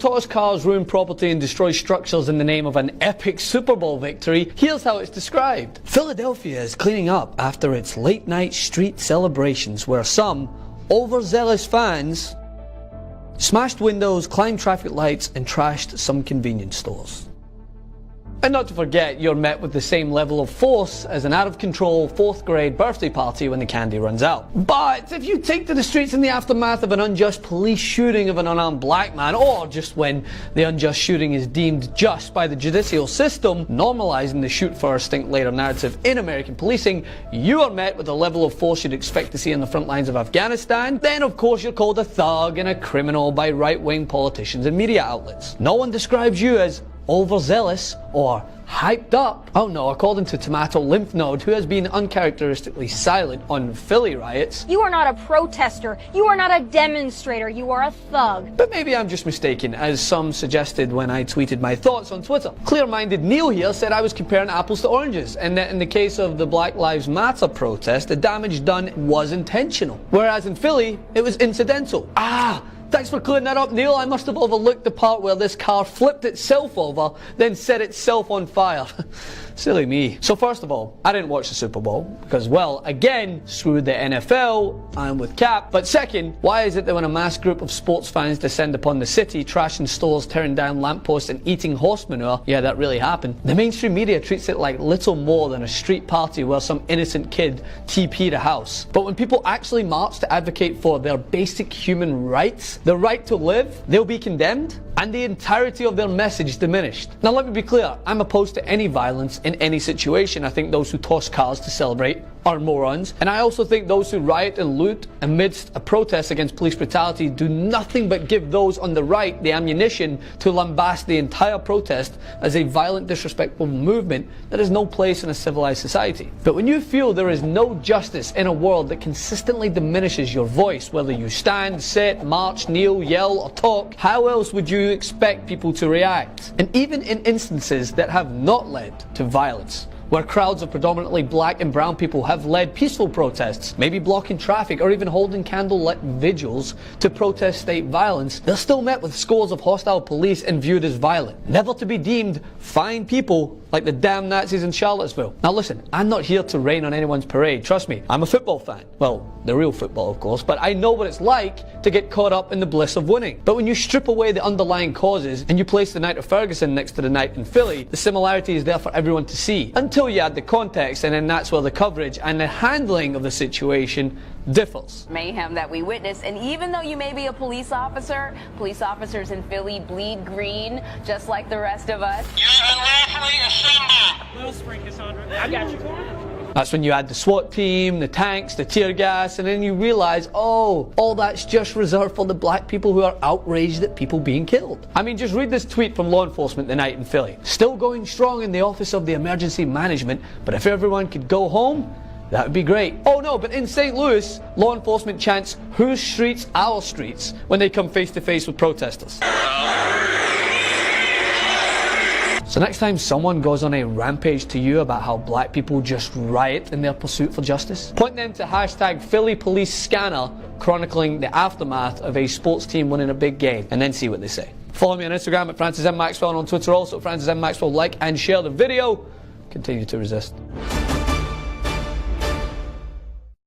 toss cars, ruin property and destroy structures in the name of an epic Super Bowl victory, here's how it's described. Philadelphia is cleaning up after its late night street celebrations where some overzealous fans smashed windows, climbed traffic lights and trashed some convenience stores. And not to forget, you're met with the same level of force as an out-of-control 4th grade birthday party when the candy runs out. But if you take to the streets in the aftermath of an unjust police shooting of an unarmed black man, or just when the unjust shooting is deemed just by the judicial system, normalizing the shoot first, think later narrative in American policing, you are met with the level of force you'd expect to see on the front lines of Afghanistan. Then of course you're called a thug and a criminal by right-wing politicians and media outlets. No one describes you as overzealous or hyped up. Oh no, according to Tomato Lymph Node, who has been uncharacteristically silent on Philly riots. You are not a protester. You are not a demonstrator. You are a thug. But maybe I'm just mistaken, as some suggested when I tweeted my thoughts on Twitter. Clear-minded Neil here said I was comparing apples to oranges, and that in the case of the Black Lives Matter protest, the damage done was intentional, whereas in Philly, it was incidental. Thanks for clearing that up, Neil. I must have overlooked the part where this car flipped itself over, then set itself on fire. Silly me. So first of all, I didn't watch the Super Bowl because, well, again, screw the NFL, I'm with Cap. But second, why is it that when a mass group of sports fans descend upon the city, trashing stores, tearing down lampposts and eating horse manure, yeah, that really happened, the mainstream media treats it like little more than a street party where some innocent kid TP'd a house. But when people actually march to advocate for their basic human rights, the right to live, they'll be condemned and the entirety of their message diminished. Now let me be clear, I'm opposed to any violence in any situation. I think those who toss cars to celebrate are morons, and I also think those who riot and loot amidst a protest against police brutality do nothing but give those on the right the ammunition to lambast the entire protest as a violent, disrespectful movement that has no place in a civilized society. But when you feel there is no justice in a world that consistently diminishes your voice, whether you stand, sit, march, kneel, yell or talk, how else would you expect people to react? And even in instances that have not led to violence, where crowds of predominantly black and brown people have led peaceful protests, maybe blocking traffic or even holding candlelit vigils to protest state violence, they're still met with scores of hostile police and viewed as violent, never to be deemed fine people like the damn Nazis in Charlottesville. Now listen, I'm not here to rain on anyone's parade, trust me, I'm a football fan. Well, the real football of course, but I know what it's like to get caught up in the bliss of winning. But when you strip away the underlying causes and you place the night of Ferguson next to the night in Philly, the similarity is there for everyone to see. Until you add the context, and then that's where the coverage and the handling of the situation differs. Mayhem that we witnessed, and even though you may be a police officer, police officers in Philly bleed green just like the rest of us. You're unlawfully assembled. Little spring, Cassandra. I got you. That's when you add the SWAT team, the tanks, the tear gas, and then you realize, oh, all that's just reserved for the black people who are outraged at people being killed. I mean, just read this tweet from law enforcement the night in Philly. Still going strong in the Office of the Emergency Management, but if everyone could go home, that would be great. Oh no, but in St. Louis, law enforcement chants, "Whose streets? Our streets," when they come face to face with protesters. So next time someone goes on a rampage to you about how black people just riot in their pursuit for justice, point them to hashtag Philly Police Scanner chronicling the aftermath of a sports team winning a big game, and then see what they say. Follow me on Instagram at Francis M. Maxwell and on Twitter also, Francis M. Maxwell. Like and share the video. Continue to resist.